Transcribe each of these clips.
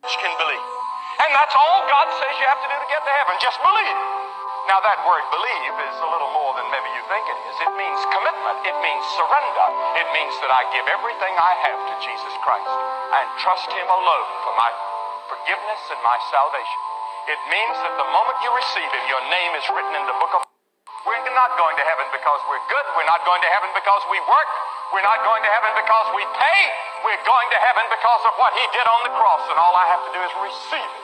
can believe. And that's all God says you have to do to get to heaven. Just believe. Now that word believe is a little more than maybe you think it is. It means commitment. It means surrender. It means that I give everything I have to Jesus Christ and trust Him alone for my forgiveness and my salvation. It means that the moment you receive Him, your name is written in the book of. We're not going to heaven because we're good. We're not going to heaven because we work. We're not going to heaven because we pay. We're going to heaven because of what He did on the cross, and all I have to do is receive it.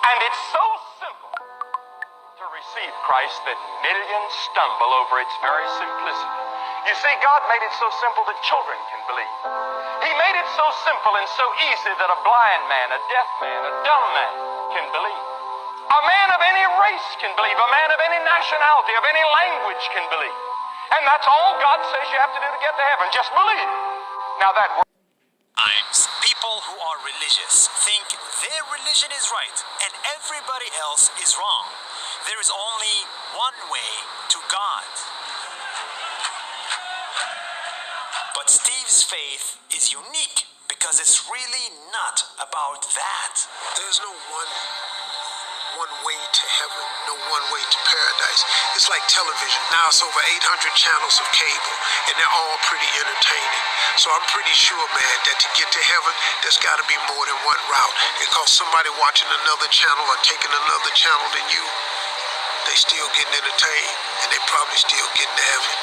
And it's so simple to receive Christ that millions stumble over its very simplicity. You see, God made it so simple that children can believe. He made it so simple and so easy that a blind man, a deaf man, a dumb man can believe. A man of any race can believe. A man of any nationality, of any language can believe. And that's all God says you have to do to get to heaven. Just believe. Now that word. People who are religious think their religion is right and everybody else is wrong. There is only one way to God. But Steve's faith is unique because it's really not about that. There's no one way to heaven, no one way to paradise. It's like television. Now it's over 800 channels of cable, and they're all pretty entertaining. So I'm pretty sure, man, that to get to heaven, there's got to be more than one route. Because somebody watching another channel or taking another channel than you, they still getting entertained, and they probably still getting to heaven.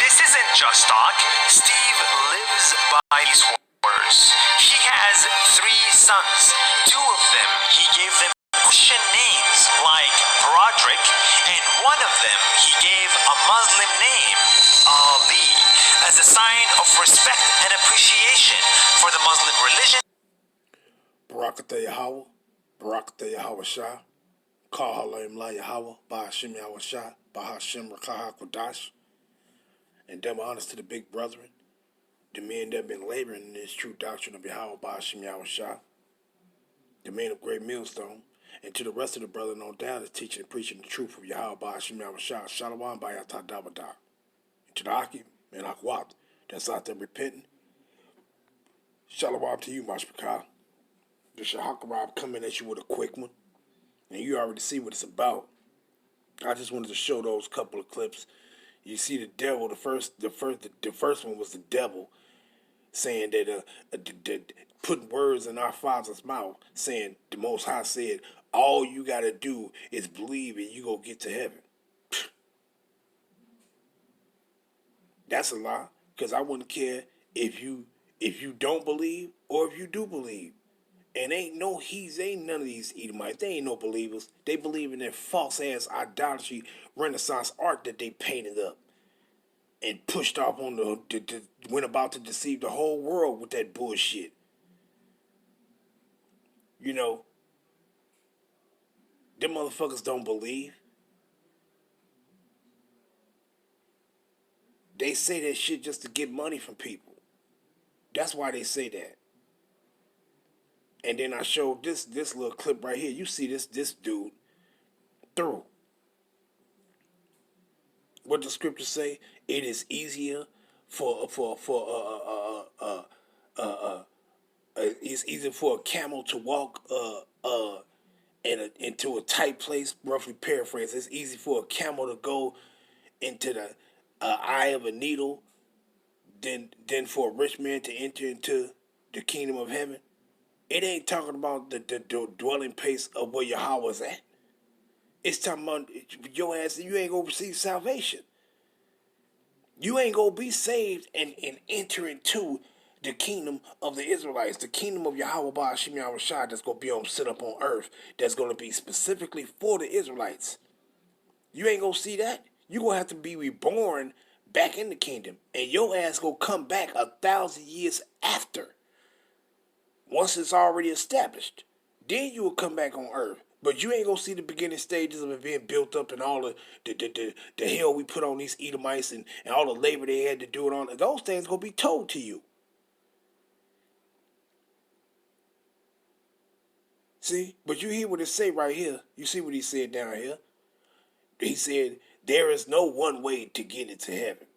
This isn't just talk. Steve lives by these words. He has 3 sons. 2 of them, he gave them Christian names like Broderick, and one of them he gave a Muslim name, Ali, as a sign of respect and appreciation for the Muslim religion. Barakatah Yahweh, Barakatah Yahweh Shah, Kahalayim La Yahweh, Bahashim Yahweh Shah, Bahashim Rakaha Kodash, and double honors to the big brethren, the men that have been laboring in this true doctrine of Yahweh Bahashim Yahweh Shah, the men of great millstone, and to the rest of the brethren on down that's teaching and preaching the truth of Yahweh Bahashim Yahweh Shah, Shalom Bayatah Dabadah, and to the Akim and Akwat that's out there repenting, Shalom to you, Mashpakah. The Shahakarab coming at you with a quick one, and you already see what it's about. I just wanted to show those couple of clips. You see the devil. The first one was the devil saying that putting words in our Father's mouth, saying the Most High said, all you gotta do is believe and you gonna get to heaven. That's a lie, because I wouldn't care if you don't believe or if you do believe. And ain't none of these Edomites. They ain't no believers. They believe in their false-ass idolatry Renaissance art that they painted up and pushed off on went about to deceive the whole world with that bullshit. You know, them motherfuckers don't believe. They say that shit just to get money from people. That's why they say that. And then I showed this little clip right here. You see this dude through. What the scriptures say? It is easier it's easier for a camel to walk into a tight place. Roughly paraphrase. It's easy for a camel to go into the eye of a needle than for a rich man to enter into the kingdom of heaven. It ain't talking about the dwelling place of where Yahweh's at. It's talking about your ass, you ain't going to receive salvation. You ain't going to be saved and enter into the kingdom of the Israelites, the kingdom of Yahweh Ba'ashim Yahweh Shah that's going to be set up on earth, that's going to be specifically for the Israelites. You ain't going to see that. You're going to have to be reborn back in the kingdom. And your ass going to come back 1,000 years after. Once it's already established, then you will come back on earth. But you ain't gonna see the beginning stages of it being built up and all the hell we put on these Edomites and all the labor they had to do it on. Those things gonna be told to you. See? But you hear what it say right here. You see what he said down here? He said, there is no one way to get into heaven.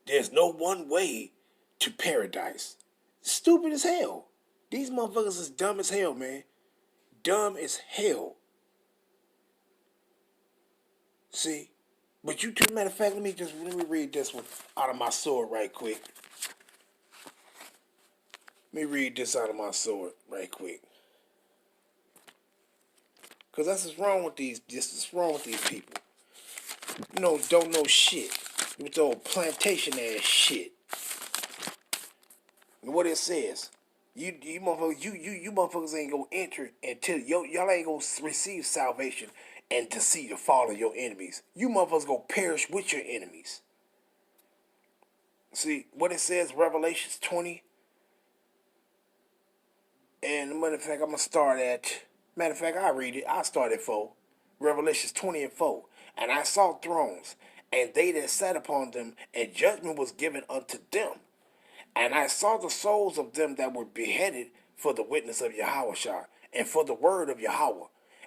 There's no one way to paradise. Stupid as hell. These motherfuckers is dumb as hell, man. Dumb as hell. See? But you two, matter of fact, let me read this one out of my sword right quick. Let me read this out of my sword right quick. Cause that's what's wrong with these people. You know, don't know shit. With the old plantation ass shit. And what it says. You motherfuckers ain't gonna enter until y'all ain't gonna receive salvation and to see the fall of your enemies. You motherfuckers gonna perish with your enemies. See what it says, Revelations 20. And matter of fact, I'm gonna start at. Matter of fact, I read it. I start at 4. Revelations 20 and 4. And I saw thrones, and they that sat upon them, and judgment was given unto them. And I saw the souls of them that were beheaded for the witness of Yahushua, and for the word of Yahweh,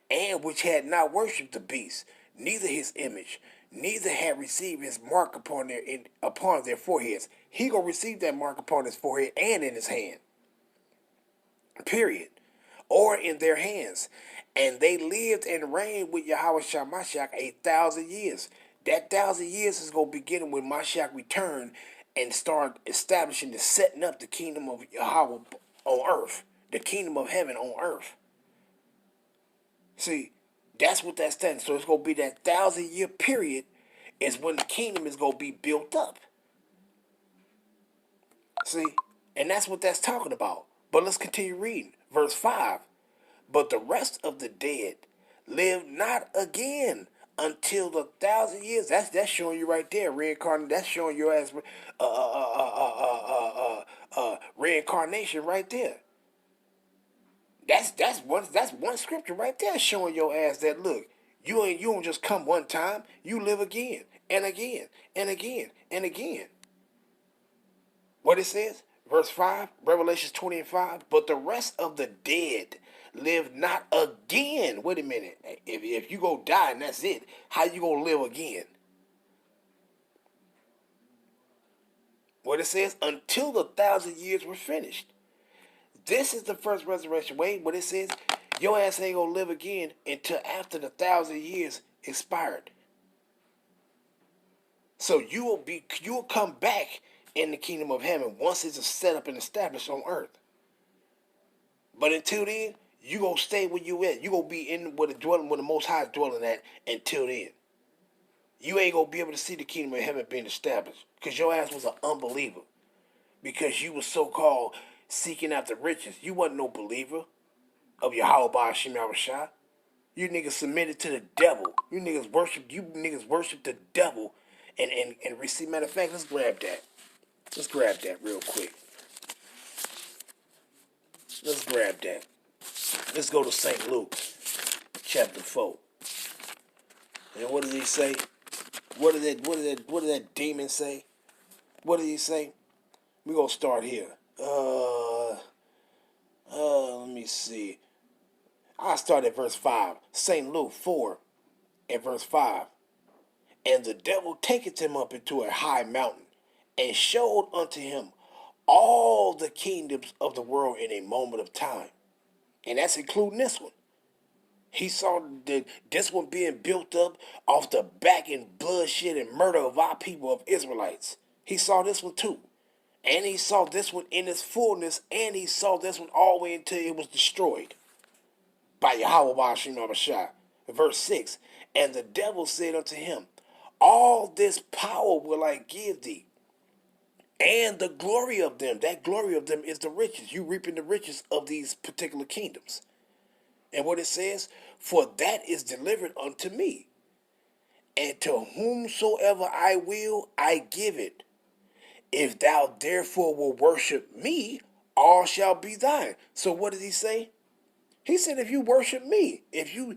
and which had not worshipped the beast, neither his image, neither had received his mark upon their foreheads. He gonna receive that mark upon his forehead and in his hand. Period. Or in their hands. And they lived and reigned with Yahushua Mashiach 1,000 years. That 1,000 years is going to begin when Mashiach return and start establishing the setting up the kingdom of Yahweh on earth. The kingdom of heaven on earth. See, that's what that stands. So it's going to be that 1,000-year period is when the kingdom is going to be built up. See, and that's what that's talking about. But let's continue reading. Verse 5. But the rest of the dead lived not again until the 1,000 years. That's showing you right there, reincarnation. That's showing your ass reincarnation right there. That's one scripture right there showing your ass that look, you don't just come one time, you live again and again and again and again. What it says? Verse 5, Revelations 20 and 5. But the rest of the dead live not again. Wait a minute. If you go die and that's it, how you gonna live again? What it says? Until the 1,000 years were finished. This is the first resurrection. Wait, what it says? Your ass ain't gonna live again until after the 1,000 years expired. So you'll come back in the kingdom of heaven once it's set up and established on earth. But until then, you gonna stay where you at. You gonna be in where the Most High is dwelling at until then. You ain't gonna be able to see the kingdom of heaven being established because your ass was an unbeliever. Because you was so-called seeking after riches. You wasn't no believer of Yahweh Ba'ashim Yahushua. You niggas submitted to the devil. You niggas worship the devil and receive. Matter of fact, let's grab that. Let's grab that real quick. Let's grab that. Let's go to St. Luke, chapter 4. And what does he say? What did that demon say? What did he say? We're gonna start here. Let me see. I'll start at verse 5. St. Luke 4 and verse 5. And the devil taketh him up into a high mountain, and showed unto him all the kingdoms of the world in a moment of time. And that's including this one. He saw this one being built up off the back and bloodshed and murder of our people, of Israelites. He saw this one too. And he saw this one in its fullness, and he saw this one all the way until it was destroyed by Yahweh Ba'ashim Yahushua. Verse 6. And the devil said unto him, all this power will I give thee, and the glory of them. That glory of them is the riches. You reaping the riches of these particular kingdoms. And what it says, for that is delivered unto me, and to whomsoever I will, I give it. If thou therefore will worship me, all shall be thine. So what did he say? He said, if you worship me, if you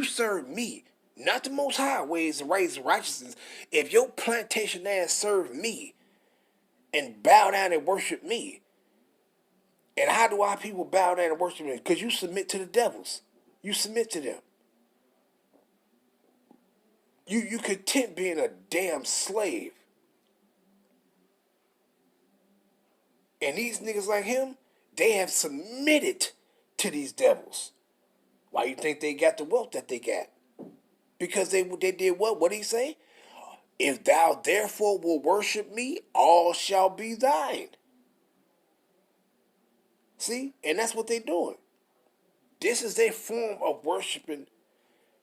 serve me, not the Most High ways and ways of righteousness, if your plantation ass serve me and bow down and worship me. And how do our people bow down and worship me? Because you submit to the devils. You submit to them. You content being a damn slave. And these niggas like him, they have submitted to these devils. Why you think they got the wealth that they got? Because they did what? What did he say? If thou therefore will worship me, all shall be thine. See? And that's what they're doing. This is their form of worshiping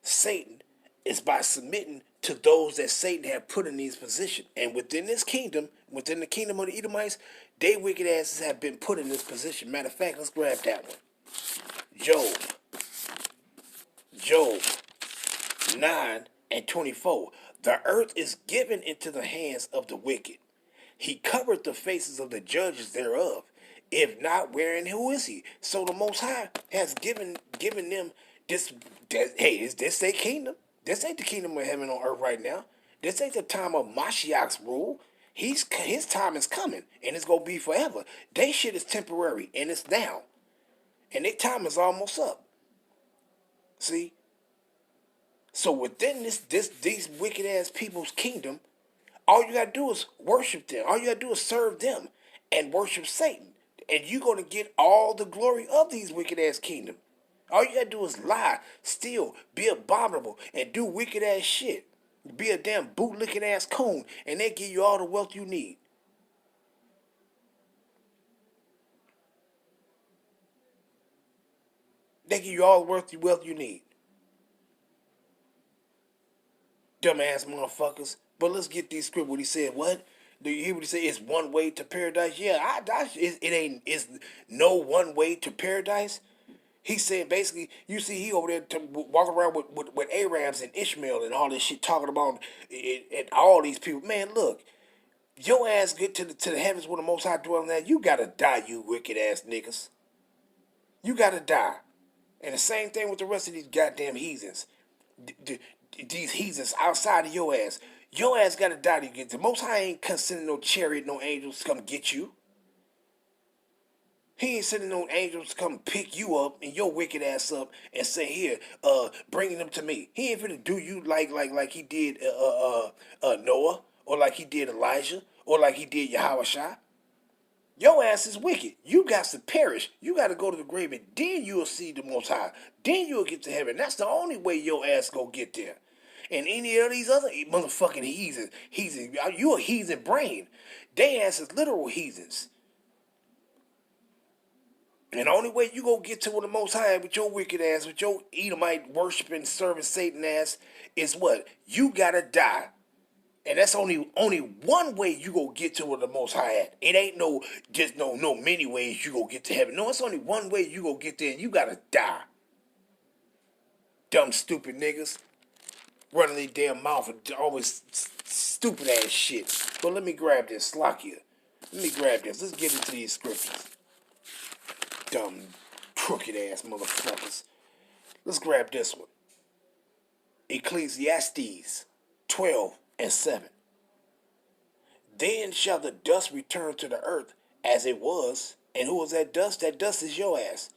Satan, is by submitting to those that Satan have put in these positions. And within this kingdom, within the kingdom of the Edomites, they wicked asses have been put in this position. Matter of fact, let's grab that one. Job 9:24. The earth is given into the hands of the wicked. He covered the faces of the judges thereof. If not, wherein who is he? So the Most High has given them this. Hey, is this their kingdom? This ain't the kingdom of heaven on earth right now. This ain't the time of Mashiach's rule. His time is coming, and it's gonna be forever. They shit is temporary, and it's now, and their time is almost up. See. So within these wicked ass people's kingdom, all you gotta do is worship them. All you gotta do is serve them and worship Satan. And you're gonna get all the glory of these wicked ass kingdom. All you gotta do is lie, steal, be abominable, and do wicked ass shit. Be a damn bootlicking ass coon, and they give you all the wealth you need. They give you all the wealth you need. Dumbass motherfuckers. But let's get these script. What he said, what? Do you hear what he said? It's one way to paradise? Yeah, it's no one way to paradise. He said basically, you see, he over there walking around with Arabs and Ishmael and all this shit, talking about and all these people. Man, look, your ass get to the heavens with the Most High dwelling there. You gotta die, you wicked ass niggas. You gotta die. And the same thing with the rest of these goddamn heathens. These heathens outside of your ass. Your ass gotta die to get. The Most High ain't sending no chariot, no angels to come get you. He ain't sending no angels to come pick you up and your wicked ass up and say, here, bringing them to me. He ain't finna do you like he did Noah, or like he did Elijah, or like he did Yahushua. Your ass is wicked. You got to perish. You got to go to the grave, and then you'll see the Most High. Then you'll get to heaven. That's the only way your ass gonna get there. And any of these other motherfucking heathens, you a heathen brain. They ass is literal heathens. And the only way you gonna get to the Most High with your wicked ass, with your Edomite worshiping, serving Satan ass, is what? You gotta die. And that's only one way you gonna get to where the Most High at. It ain't no many ways you gonna get to heaven. No, it's only one way you gonna get there, and you gotta die. Dumb, stupid niggas. Running their damn mouth and always stupid ass shit. But let me grab this, Slakia. Let me grab this. Let's get into these scriptures. Dumb, crooked ass motherfuckers. Let's grab this one. Ecclesiastes 12:7. Then shall the dust return to the earth as it was. And who is that dust? That dust is your ass.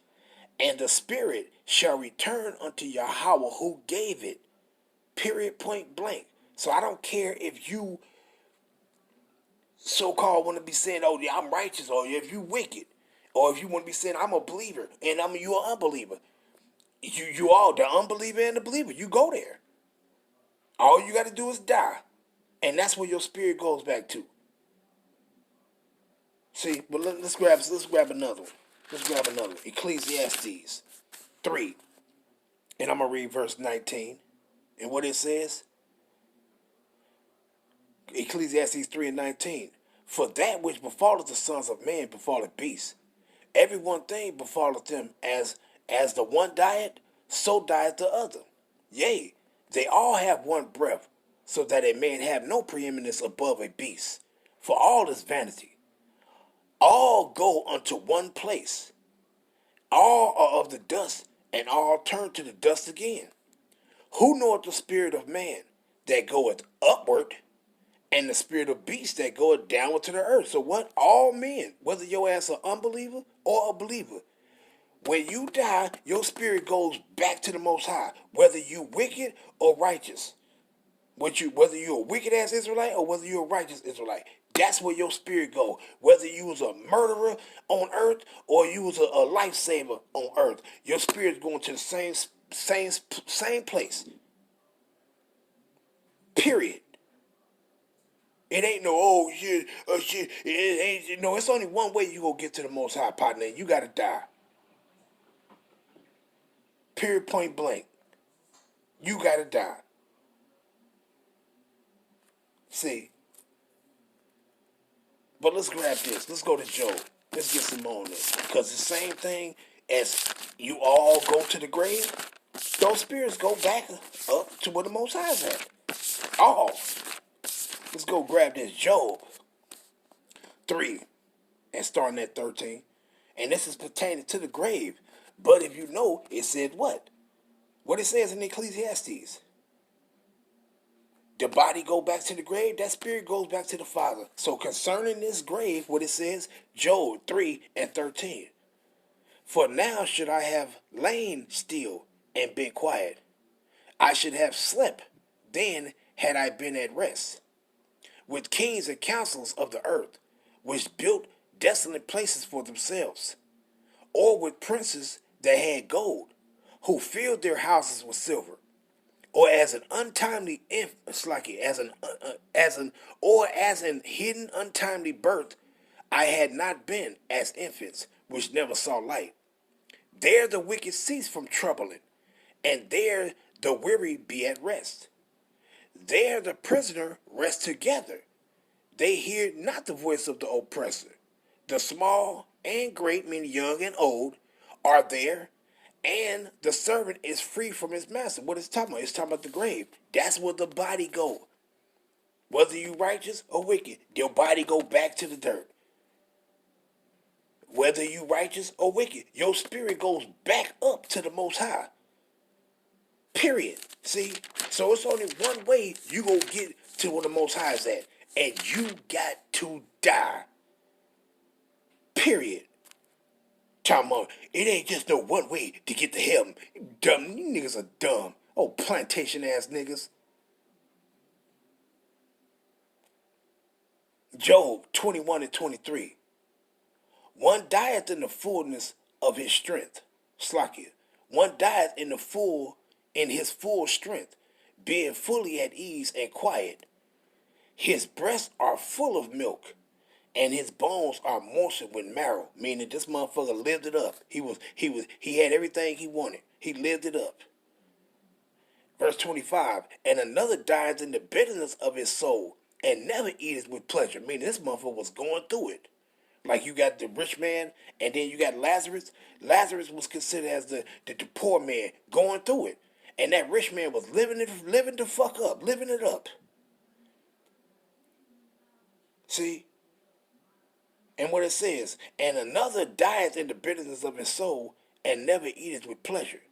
And the spirit shall return unto Yahweh who gave it. Period, point blank. So I don't care if you so-called want to be saying, oh, yeah, I'm righteous, or if you wicked, or if you want to be saying, I'm a believer, and you an unbeliever. You all, the unbeliever and the believer, you go there. All you got to do is die. And that's where your spirit goes back to. See, but let's grab another one. Let's grab another one. Ecclesiastes 3. And I'm going to read verse 19. And what it says? Ecclesiastes 3:19. For that which befalleth the sons of man befalleth beasts. Every one thing befalleth them as the one dieth, so dieth the other. Yea, they all have one breath, so that a man have no preeminence above a beast. For all is vanity. All go unto one place. All are of the dust, and all turn to the dust again. Who knoweth the spirit of man that goeth upward, and the spirit of beast that goeth downward to the earth? So what? All men, whether your ass an unbeliever or a believer, when you die, your spirit goes back to the Most High, whether you wicked or righteous. Whether you're a wicked ass Israelite or whether you're a righteous Israelite, That's where your spirit go. Whether you was a murderer on earth or you was a lifesaver on earth, your spirit's going to the same place. Period. It ain't no shit. It ain't no. It's only one way you gonna get to the Most High, partner. You gotta die. Period. Point blank. You gotta die. See. But let's grab this. Let's go to Job. Let's get some more on this. Because the same thing as you all go to the grave, those spirits go back up to where the Most High is at. All. Let's go grab this Job 3 and starting at 13. And this is pertaining to the grave. But if you know, it said what? What it says in Ecclesiastes. The body go back to the grave, that spirit goes back to the Father. So concerning this grave, what it says, Job 3 and 13. For now should I have lain still and been quiet. I should have slept, then had I been at rest. With kings and councils of the earth, which built desolate places for themselves. Or with princes that had gold, who filled their houses with silver. Or as an untimely as an hidden untimely birth, I had not been as infants which never saw light. There the wicked cease from troubling, and there the weary be at rest. There the prisoner rest together. They hear not the voice of the oppressor. The small and great, meaning young and old, are there. And the servant is free from his master. What is it talking about? It's talking about the grave. That's where the body go. Whether you righteous or wicked, your body go back to the dirt. Whether you righteous or wicked, your spirit goes back up to the Most High. Period. See? So it's only one way you go get to where the Most High is at. And you got to die. Period. Talking about, it ain't just no one way to get to heaven. Dumb, you niggas are dumb. Oh, plantation ass niggas. Job 21 and 23. One dieth in the fullness of his strength. Slakia. One dieth in his full strength, being fully at ease and quiet. His breasts are full of milk, and his bones are moistened with marrow, meaning this motherfucker lived it up. He had everything he wanted. He lived it up. Verse 25, and another dies in the bitterness of his soul, and never eateth with pleasure, meaning this motherfucker was going through it. Like you got the rich man, and then you got Lazarus. Lazarus was considered as the poor man going through it. And that rich man was living the fuck up, living it up. See? And what it says, and another dieth in the bitterness of his soul, and never eateth with pleasure.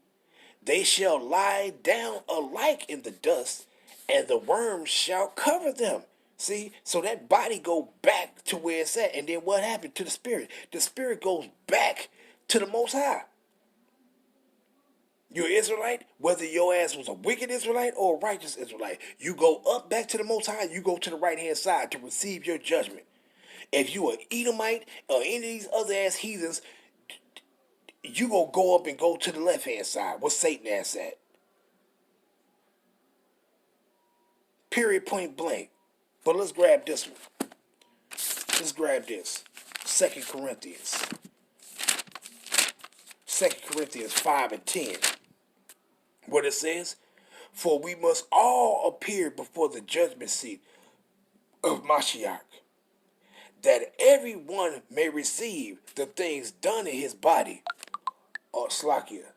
They shall lie down alike in the dust, and the worms shall cover them. See, so that body go back to where it's at, and then what happened to the spirit? The spirit goes back to the Most High. You're an Israelite, whether your ass was a wicked Israelite or a righteous Israelite, you go up back to the Most High, you go to the right-hand side to receive your judgment. If you an Edomite or any of these other ass heathens, you gonna go up and go to the left-hand side where Satan ass at. Period, point blank. But let's grab this one. Let's grab this. 2 Corinthians. 2 Corinthians 5 and 10. What it says, for we must all appear before the judgment seat of Mashiach, that everyone may receive the things done in his body. Or Slakia.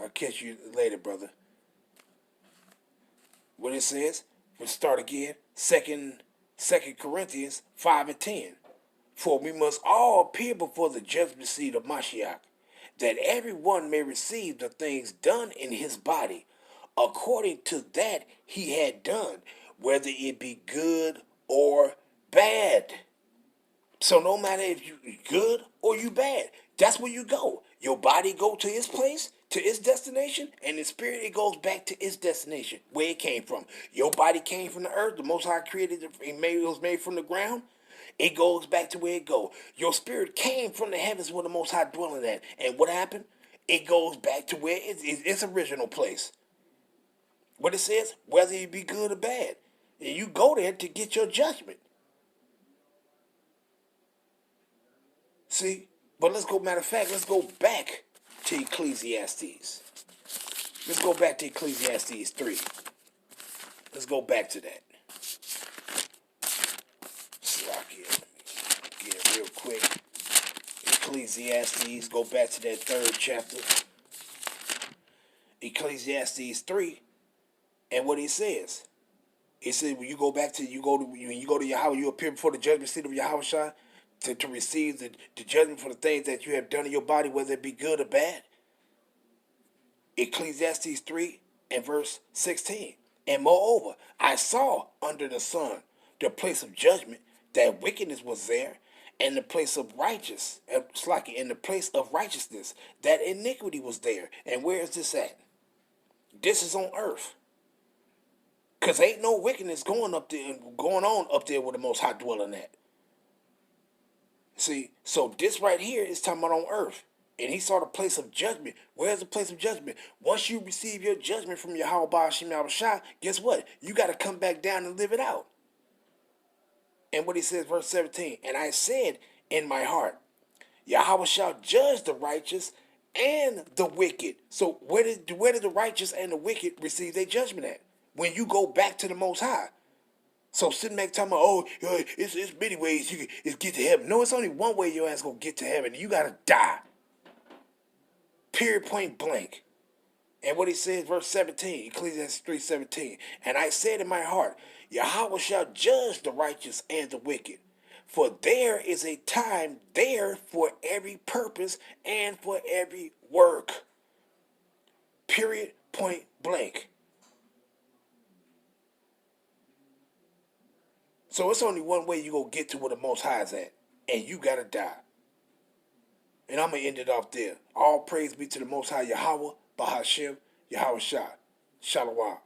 I'll catch you later, brother. What it says, we'll start again. 2 Corinthians 5 and 10. For we must all appear before the judgment seat of Mashiach, that everyone may receive the things done in his body, according to that he had done, whether it be good or bad. So no matter if you good or you bad, that's where you go. Your body go to his place, to its destination, and in spirit it goes back to its destination, where it came from. Your body came from the earth. The Most High created it. It was made from the ground. It goes back to where it go. Your spirit came from the heavens where the Most High dwelling at. And what happened? It goes back to where its original place. What it says, whether it be good or bad. And you go there to get your judgment. See? But matter of fact, let's go back to Ecclesiastes. Let's go back to Ecclesiastes 3. Let's go back to that. Slack it. Get it real quick. Ecclesiastes, go back to that 3rd chapter. Ecclesiastes 3, and what he says. He said when you go to Yahweh, you appear before the judgment seat of Yahweh to receive the judgment for the things that you have done in your body, whether it be good or bad. Ecclesiastes 3 and verse 16. And moreover, I saw under the sun the place of judgment, that wickedness was there, and the place of in the place of righteousness, that iniquity was there. And where is this at? This is on earth. Because ain't no wickedness going on up there where the Most High dwelling at. See, so this right here is talking about on earth. And he saw the place of judgment. Where's the place of judgment? Once you receive your judgment from Yahweh Ba'ashim Yahushua, guess what? You got to come back down and live it out. And what he says, verse 17, and I said in my heart, Yahweh shall judge the righteous and the wicked. So where did the righteous and the wicked receive their judgment at? When you go back to the Most High. So sitting back talking about, it's many ways you can get to heaven. No, it's only one way your ass gonna get to heaven. You gotta die. Period, point blank. And what he says, verse 17, Ecclesiastes 3:17. And I said in my heart, Yahweh shall judge the righteous and the wicked. For there is a time there for every purpose and for every work. Period, point blank. So it's only one way you gonna get to where the Most High is at. And you gotta die. And I'm going to end it off there. All praise be to the Most High Yahweh, Bahashim, Yahweh Shah. Shalom.